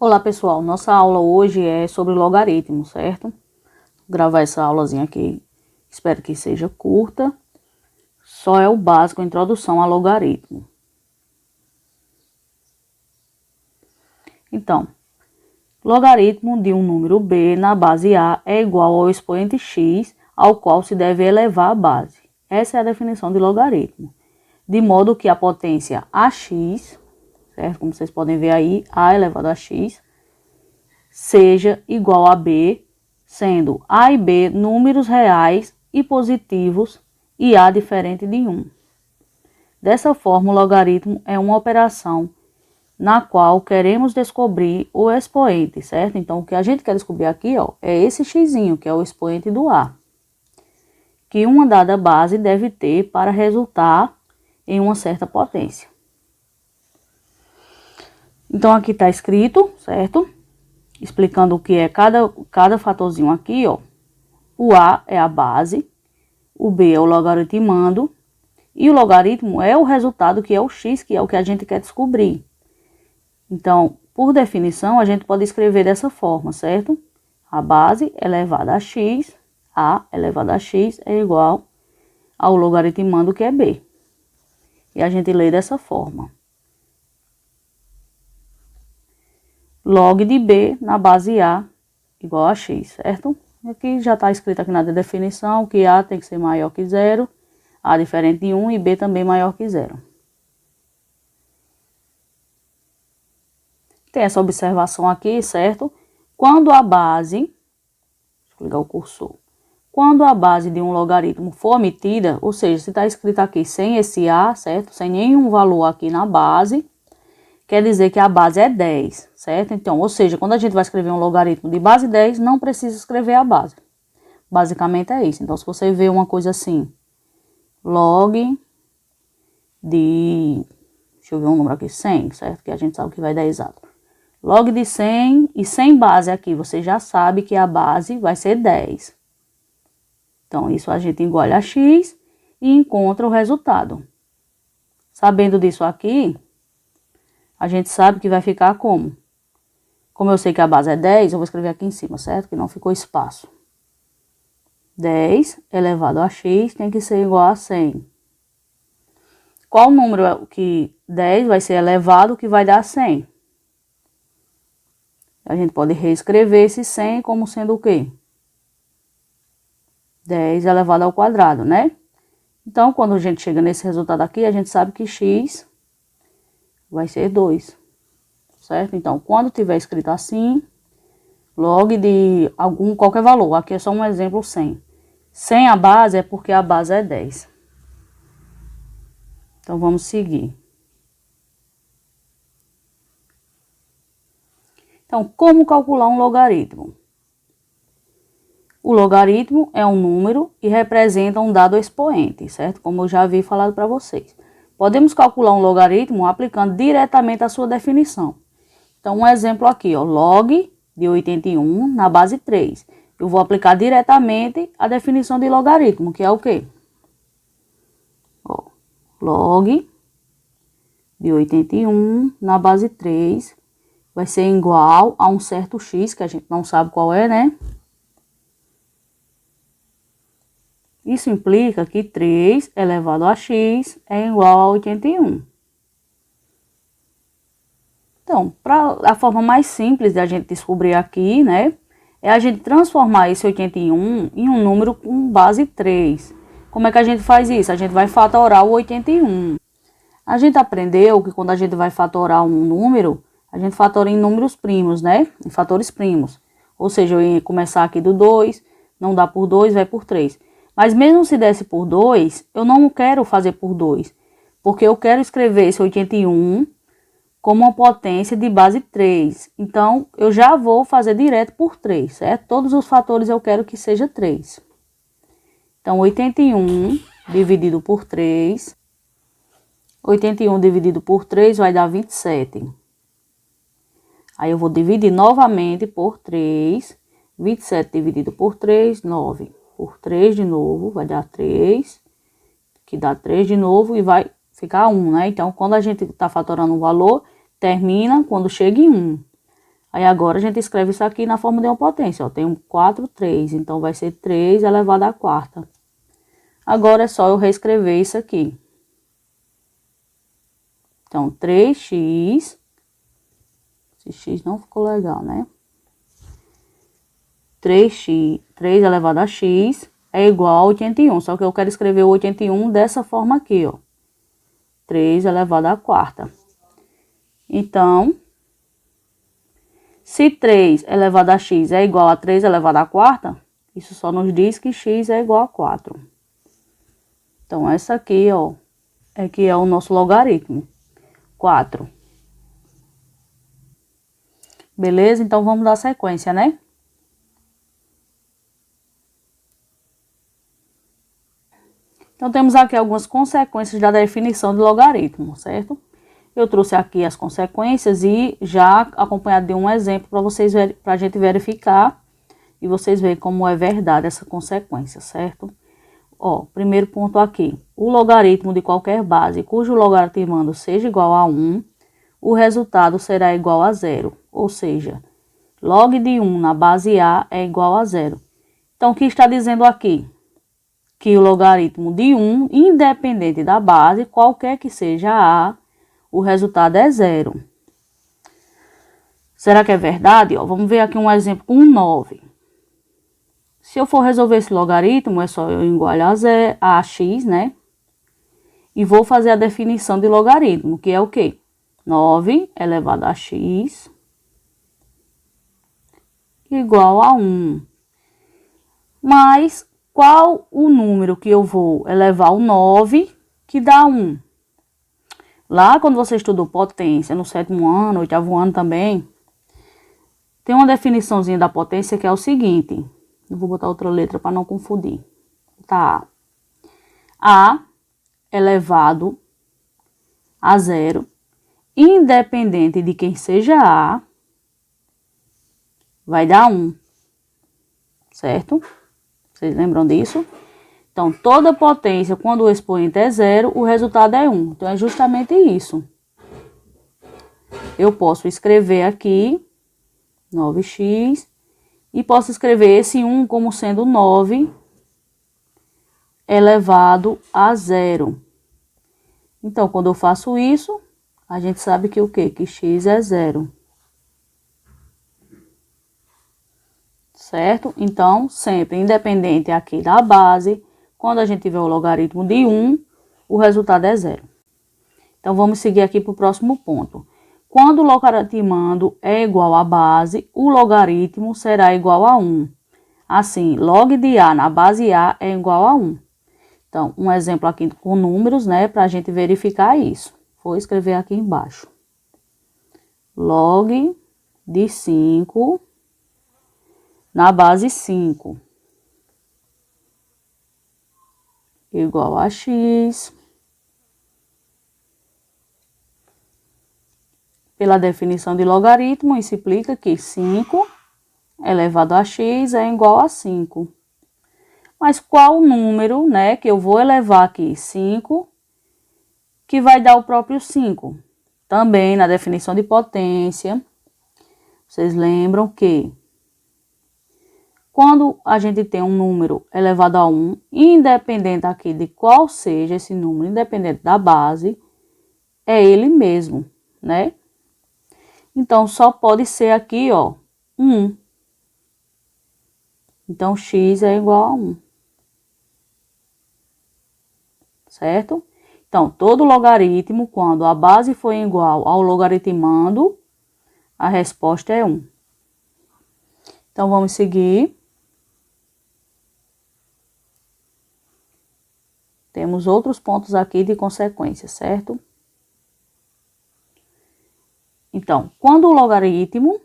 Olá pessoal, nossa aula hoje é sobre logaritmo, certo? Vou gravar essa aulazinha aqui, espero que seja curta. Só é o básico, a introdução a logaritmo. Então, logaritmo de um número b na base a é igual ao expoente x, ao qual se deve elevar a base. Essa é a definição de logaritmo. De modo que a potência ax, certo? Como vocês podem ver aí, a elevado a x, seja igual a b, sendo a e b números reais e positivos e a diferente de 1. Dessa forma, o logaritmo é uma operação na qual queremos descobrir o expoente, certo? Então, o que a gente quer descobrir aqui, ó, é esse xzinho, que é o expoente do a, que uma dada base deve ter para resultar em uma certa potência. Então, aqui está escrito, certo? Explicando o que é cada fatorzinho aqui, ó. O a é a base, o b é o logaritmando, e o logaritmo é o resultado, que é o x, que é o que a gente quer descobrir. Então, por definição, a gente pode escrever dessa forma, certo? A base elevada a x, a elevado a x é igual ao logaritmando, que é b. E a gente lê dessa forma. Log de b na base a igual a x, certo? Aqui já está escrito aqui na definição que a tem que ser maior que 0, a diferente de 1 e b também maior que 0. Tem essa observação aqui, certo? Quando a base, deixa eu ligar o cursor, quando a base de um logaritmo for omitida, ou seja, se está escrito aqui sem esse a, certo? Sem nenhum valor aqui na base, quer dizer que a base é 10, certo? Então, ou seja, quando a gente vai escrever um logaritmo de base 10, não precisa escrever a base. Basicamente é isso. Então, se você vê uma coisa assim, log de, deixa eu ver um número aqui, 100, certo? Que a gente sabe que vai dar exato. Log de 100 e sem base aqui, você já sabe que a base vai ser 10. Então, isso a gente engole a x e encontra o resultado. Sabendo disso aqui, a gente sabe que vai ficar como? Como eu sei que a base é 10, eu vou escrever aqui em cima, certo? Que não ficou espaço. 10 elevado a x tem que ser igual a 100. Qual número que 10 vai ser elevado que vai dar 100? A gente pode reescrever esse 100 como sendo o quê? 10 elevado ao quadrado, né? Então, quando a gente chega nesse resultado aqui, a gente sabe que x vai ser 2, certo? Então, quando tiver escrito assim, log de qualquer valor, aqui é só um exemplo 100. Sem a base é porque a base é 10. Então, vamos seguir. Então, como calcular um logaritmo? O logaritmo é um número e representa um dado expoente, certo? Como eu já havia falado para vocês. Podemos calcular um logaritmo aplicando diretamente a sua definição. Então, um exemplo aqui, ó, log de 81 na base 3. Eu vou aplicar diretamente a definição de logaritmo, que é o quê? Ó, log de 81 na base 3 vai ser igual a um certo x, que a gente não sabe qual é, né? Isso implica que 3 elevado a x é igual a 81. Então, a forma mais simples de a gente descobrir aqui, né, é a gente transformar esse 81 em um número com base 3. Como é que a gente faz isso? A gente vai fatorar o 81. A gente aprendeu que quando a gente vai fatorar um número, a gente fatora em números primos, né? Em fatores primos. Ou seja, eu ia começar aqui do 2, não dá por 2, vai por 3. Mas mesmo se desse por 2, eu não quero fazer por 2. Porque eu quero escrever esse 81 como uma potência de base 3. Então, eu já vou fazer direto por 3, certo? Todos os fatores eu quero que seja 3. Então, 81 dividido por 3. 81 dividido por 3 vai dar 27. Aí eu vou dividir novamente por 3. 27 dividido por 3, 9. Por 3 de novo, vai dar 3. Que dá 3 de novo e vai ficar 1, né? Então, quando a gente está fatorando um valor, termina quando chega em 1. Aí agora a gente escreve isso aqui na forma de uma potência, ó. Tem um 4, 3, então vai ser 3 elevado à quarta. Agora é só eu reescrever isso aqui. Então, 3x, esse x não ficou legal, né? 3x, 3 elevado a x é igual a 81, só que eu quero escrever o 81 dessa forma aqui, ó. 3 elevado à quarta. Então, se 3 elevado a x é igual a 3 elevado à quarta, isso só nos diz que x é igual a 4. Então, essa aqui, ó, é que é o nosso logaritmo. 4. Beleza? Então, vamos dar sequência, né? Então, temos aqui algumas consequências da definição de logaritmo, certo? Eu trouxe aqui as consequências e já acompanhado de um exemplo para vocês para a gente verificar e vocês verem como é verdade essa consequência, certo? Ó, primeiro ponto aqui. O logaritmo de qualquer base cujo logaritmando seja igual a 1, o resultado será igual a 0. Ou seja, log de 1 na base A é igual a 0. Então, o que está dizendo aqui? Que o logaritmo de 1, independente da base, qualquer que seja A, o resultado é 0. Será que é verdade? Ó, vamos ver aqui um exemplo com 9. Se eu for resolver esse logaritmo, é só eu igualar a x, né? E vou fazer a definição de logaritmo, que é o quê? 9 elevado a x igual a 1. Mas qual o número que eu vou elevar o 9 que dá 1? Lá, quando você estudou potência, no 7º ano, 8º ano também, tem uma definiçãozinha da potência que é o seguinte. Eu vou botar outra letra para não confundir. Tá. A elevado a 0, independente de quem seja A, vai dar 1. Certo? Vocês lembram disso? Então, toda potência, quando o expoente é 0, o resultado é 1. Então, é justamente isso. Eu posso escrever aqui 9x e posso escrever esse 1 como sendo 9 elevado a 0. Então, quando eu faço isso, a gente sabe que o quê? Que x é 0. Certo? Então, sempre independente aqui da base, quando a gente tiver o logaritmo de 1, o resultado é 0. Então, vamos seguir aqui para o próximo ponto. Quando o logaritmando é igual à base, o logaritmo será igual a 1. Assim, log de A na base A é igual a 1. Então, um exemplo aqui com números, né, para a gente verificar isso. Vou escrever aqui embaixo. Log de 5 na base 5 igual a x. Pela definição de logaritmo, isso implica que 5 elevado a x é igual a 5. Mas qual o número, né, que eu vou elevar aqui? 5, que vai dar o próprio 5. Também na definição de potência, vocês lembram que quando a gente tem um número elevado a 1, independente aqui de qual seja esse número, independente da base, é ele mesmo, né? Então, só pode ser aqui, ó, 1. Então, x é igual a 1. Certo? Então, todo logaritmo, quando a base for igual ao logaritmando, a resposta é 1. Então, vamos seguir. Temos outros pontos aqui de consequência, certo? Então, quando o logaritmo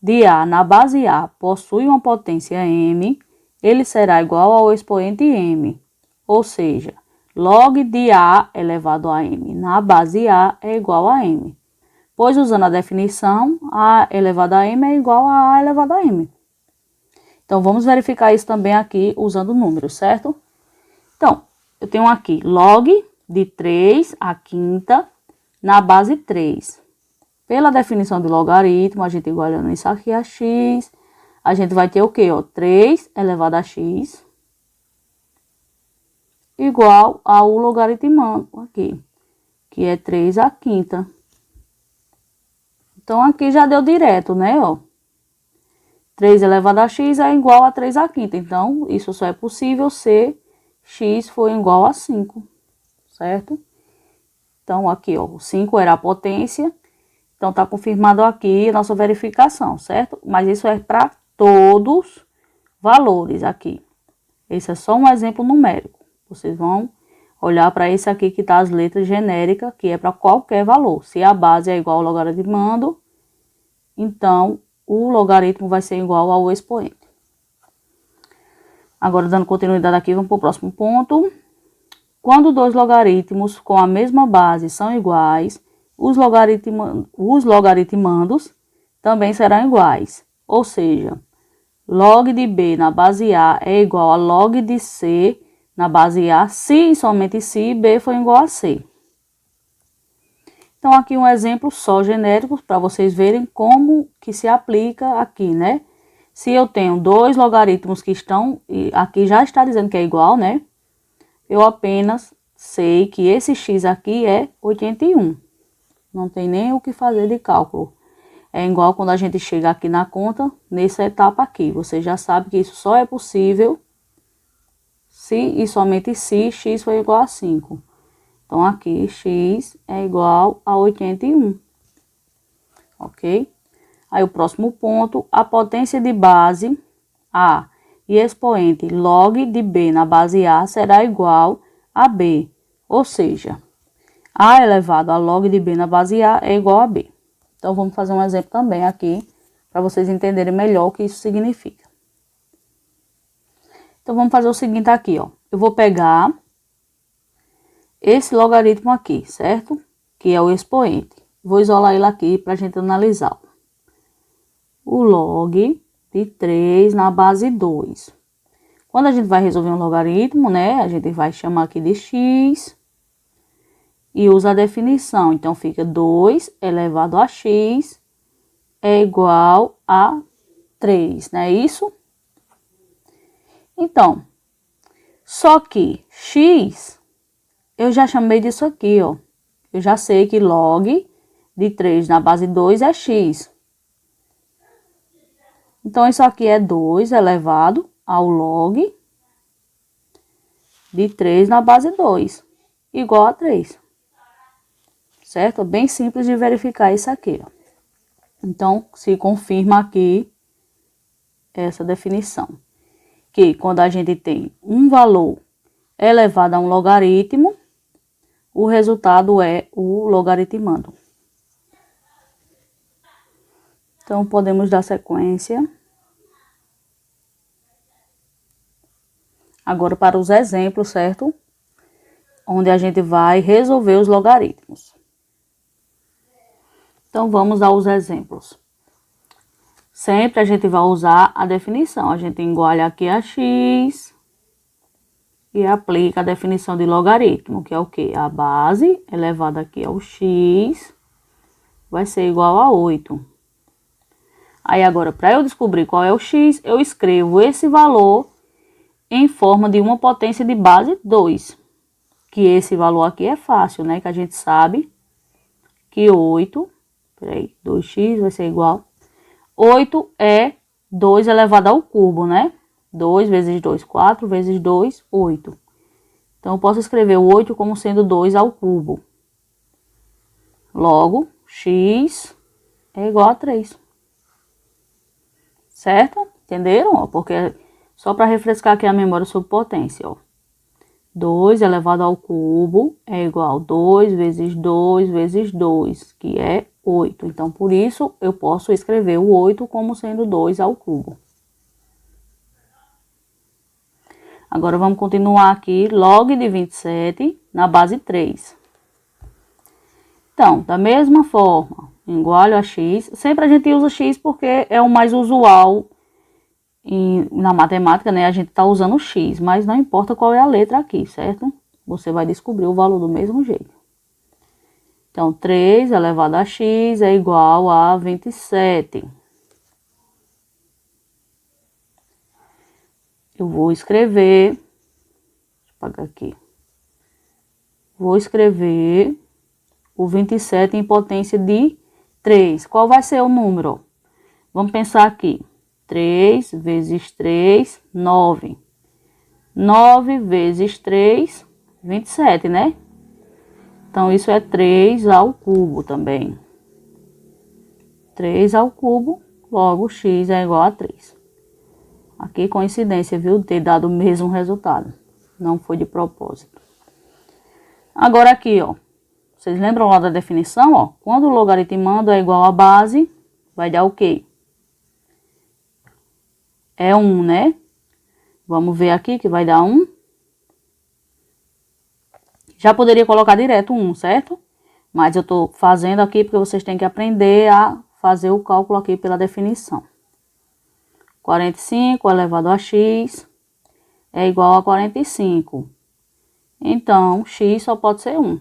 de A na base A possui uma potência m, ele será igual ao expoente m. Ou seja, log de A elevado a m na base A é igual a m. Pois, usando a definição, A elevado a m é igual a A elevado a m. Então, vamos verificar isso também aqui usando números, certo? Então, eu tenho aqui log de 3 à quinta na base 3. pela definição de logaritmo, a gente igualando isso aqui a x, a gente vai ter o quê? Ó, 3 elevado a x igual ao logaritmando aqui, que é 3 à quinta. Então, aqui já deu direto, né, ó. 3 elevado a x é igual a 3 à quinta. Então, isso só é possível se x for igual a 5, certo? Então, aqui, ó, o 5 era a potência. Então, tá confirmado aqui a nossa verificação, certo? Mas isso é para todos valores aqui. Esse é só um exemplo numérico. Vocês vão olhar para esse aqui que tá as letras genéricas, que é para qualquer valor. Se a base é igual ao logaritmando, então o logaritmo vai ser igual ao expoente. Agora, dando continuidade aqui, vamos para o próximo ponto. Quando dois logaritmos com a mesma base são iguais, os logaritmandos também serão iguais. Ou seja, log de B na base A é igual a log de C na base A, se e somente se B for igual a C. Então, aqui um exemplo só genérico para vocês verem como que se aplica aqui, né? Se eu tenho dois logaritmos que estão, aqui já está dizendo que é igual, né? Eu apenas sei que esse x aqui é 81. Não tem nem o que fazer de cálculo. É igual quando a gente chega aqui na conta, nessa etapa aqui. Você já sabe que isso só é possível se e somente se x for igual a 5. Então, aqui x é igual a 81. Ok? Aí, o próximo ponto, a potência de base A e expoente log de B na base A será igual a B. Ou seja, A elevado a log de B na base A é igual a B. Então, vamos fazer um exemplo também aqui, para vocês entenderem melhor o que isso significa. Então, vamos fazer o seguinte aqui, ó. Eu vou pegar esse logaritmo aqui, certo? Que é o expoente. Vou isolar ele aqui para a gente analisar. O log de 3 na base 2. Quando a gente vai resolver um logaritmo, né? A gente vai chamar aqui de x e usa a definição. Então, fica 2 elevado a x é igual a 3, não é isso? Então, só que x, eu já chamei disso aqui, ó. Eu já sei que log de 3 na base 2 é x. Então, isso aqui é 2 elevado ao log de 3 na base 2, igual a 3. Certo? Bem simples de verificar isso aqui, ó. Então, se confirma aqui essa definição. Que quando a gente tem um valor elevado a um logaritmo, o resultado é o logaritmando. Então, podemos dar sequência. Agora, para os exemplos, certo? Onde a gente vai resolver os logaritmos. Então, vamos aos exemplos. Sempre a gente vai usar a definição. A gente iguala aqui a x e aplica a definição de logaritmo, que é o quê? A base elevada aqui ao x vai ser igual a 8. Aí, agora, para eu descobrir qual é o x, eu escrevo esse valor em forma de uma potência de base 2. Que esse valor aqui é fácil, né? Que a gente sabe que 8, peraí, 2x vai ser igual. 8 é 2 elevado ao cubo, né? 2 vezes 2, 4 vezes 2, 8. Então, eu posso escrever o 8 como sendo 2 ao cubo. Logo, x é igual a 3. Certo? Entenderam? Ó, porque só para refrescar aqui a memória sobre potência, ó. 2 elevado ao cubo é igual a 2 vezes 2 vezes 2, que é 8. Então, por isso, eu posso escrever o 8 como sendo 2 ao cubo. Agora, vamos continuar aqui, log de 27 na base 3. Então, da mesma forma, igualo a x. Sempre a gente usa x porque é o mais usual na matemática, né? A gente tá usando x, mas não importa qual é a letra aqui, certo? Você vai descobrir o valor do mesmo jeito. Então, 3 elevado a x é igual a 27. Eu vou escrever, deixa eu apagar aqui. Vou escrever o 27 em potência de 3. Qual vai ser o número? Vamos pensar aqui. 3 vezes 3, 9. 9 vezes 3, 27, né? Então, isso é 3 ao cubo também. 3 ao cubo, logo x é igual a 3. Aqui, coincidência, viu? Ter dado o mesmo resultado. Não foi de propósito. Agora aqui, ó. Vocês lembram lá da definição, ó? Quando o logaritmando é igual a base, vai dar o quê? É 1, né? Vamos ver aqui que vai dar 1. Já poderia colocar direto 1, certo? Mas eu tô fazendo aqui porque vocês têm que aprender a fazer o cálculo aqui pela definição. 45 elevado a x é igual a 45. Então, x só pode ser 1.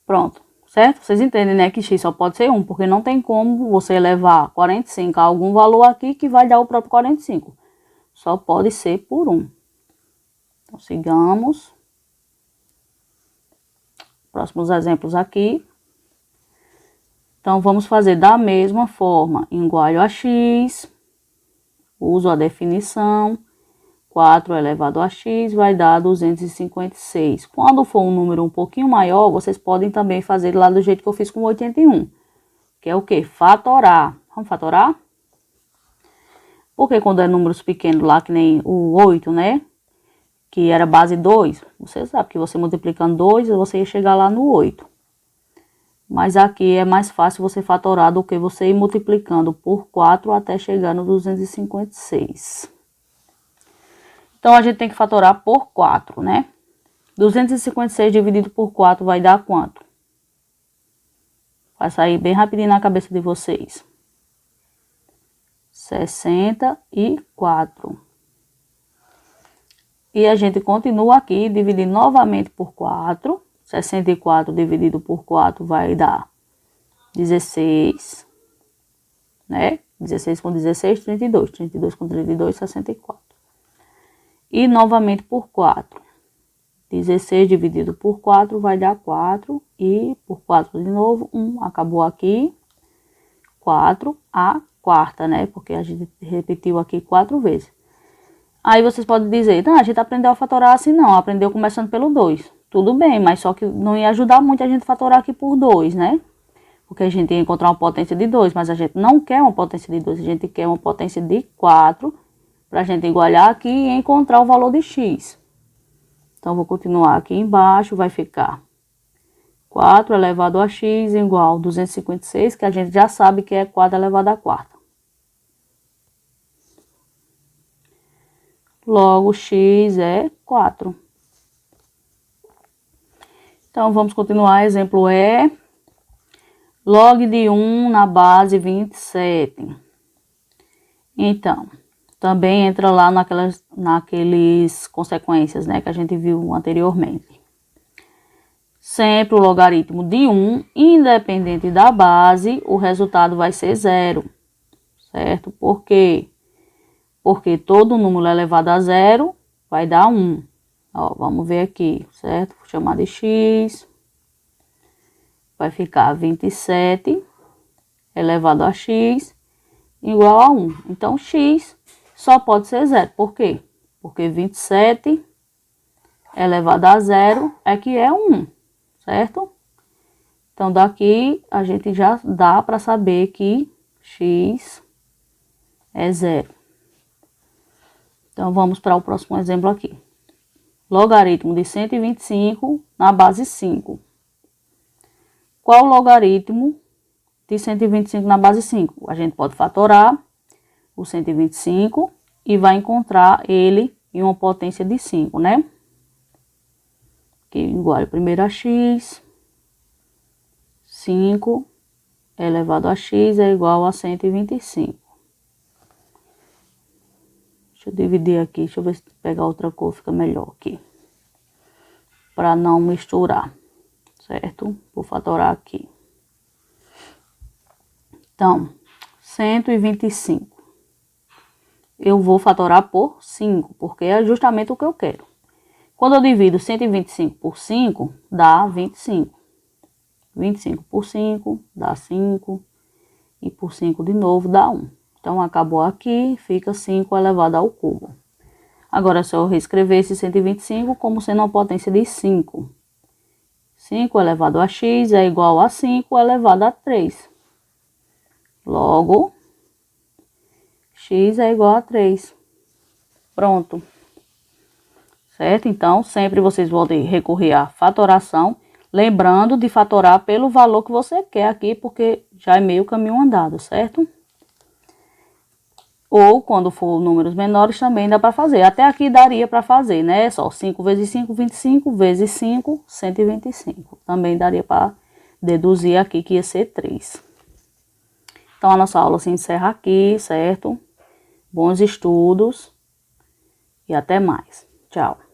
Pronto, certo? Vocês entendem, né, que x só pode ser 1, porque não tem como você elevar 45 a algum valor aqui que vai dar o próprio 45. Só pode ser por 1. Então, sigamos. Próximos exemplos aqui. Então, vamos fazer da mesma forma. Igual a x, uso a definição, 4 elevado a x vai dar 256. Quando for um número um pouquinho maior, vocês podem também fazer lá do jeito que eu fiz com 81. Que é o quê? Fatorar. Vamos fatorar? Porque quando é números pequenos lá, que nem o 8, né? Que era base 2, você sabe que você multiplicando 2, você ia chegar lá no 8. Mas aqui é mais fácil você fatorar do que você ir multiplicando por 4 até chegar no 256. Então, a gente tem que fatorar por 4, né? 256 dividido por 4 vai dar quanto? Vai sair bem rapidinho na cabeça de vocês. 64. E a gente continua aqui, dividindo novamente por 4. 64 dividido por 4 vai dar 16, né? 16 com 16, 32. 32 com 32, 64. E novamente por 4. 16 dividido por 4 vai dar 4. E por 4 de novo, 1. Acabou aqui. 4 a quarta, né? Porque a gente repetiu aqui 4 vezes. Aí vocês podem dizer, não, a gente aprendeu a fatorar assim, não. Aprendeu começando pelo 2. Tudo bem, mas só que não ia ajudar muito a gente fatorar aqui por 2, né? Porque a gente ia encontrar uma potência de 2, mas a gente não quer uma potência de 2, a gente quer uma potência de 4, para a gente igualar aqui e encontrar o valor de x. Então, vou continuar aqui embaixo, vai ficar 4 elevado a x igual a 256, que a gente já sabe que é 4 elevado a quarta. Logo, x é 4. Então, vamos continuar. Exemplo é log de 1 na base 27. Então, também entra lá naqueles consequências, né, que a gente viu anteriormente. Sempre o logaritmo de 1, independente da base, o resultado vai ser 0, certo? Por quê? Porque todo número elevado a 0 vai dar 1. Ó, vamos ver aqui, certo? Vou chamar de x. Vai ficar 27 elevado a x igual a 1. Então, x só pode ser 0. Por quê? Porque 27 elevado a 0 é que é 1, certo? Então, daqui a gente já dá para saber que x é 0. Então, vamos para o próximo exemplo aqui. Logaritmo de 125 na base 5. Qual o logaritmo de 125 na base 5? A gente pode fatorar o 125 e vai encontrar ele em uma potência de 5, né? Que igual a primeiro a x. 5 elevado a x é igual a 125. Deixa eu dividir aqui, deixa eu ver se pegar outra cor fica melhor aqui. para não misturar, certo? Vou fatorar aqui. Então, 125. Eu vou fatorar por 5, porque é justamente o que eu quero. Quando eu divido 125 por 5, dá 25. 25 por 5 dá 5. E por 5 de novo dá 1. Então, acabou aqui, fica 5 elevado ao cubo. Agora, é só eu reescrever esse 125 como sendo uma potência de 5. 5 elevado a x é igual a 5 elevado a 3. Logo, x é igual a 3. Pronto. Certo? Então, sempre vocês vão recorrer à fatoração, lembrando de fatorar pelo valor que você quer aqui, porque já é meio caminho andado, certo? Ou, quando for números menores, também dá para fazer. Até aqui daria para fazer, né? Só 5 vezes 5, 25, vezes 5, 125. Também daria para deduzir aqui que ia ser 3. Então, a nossa aula se encerra aqui, certo? Bons estudos e até mais. Tchau.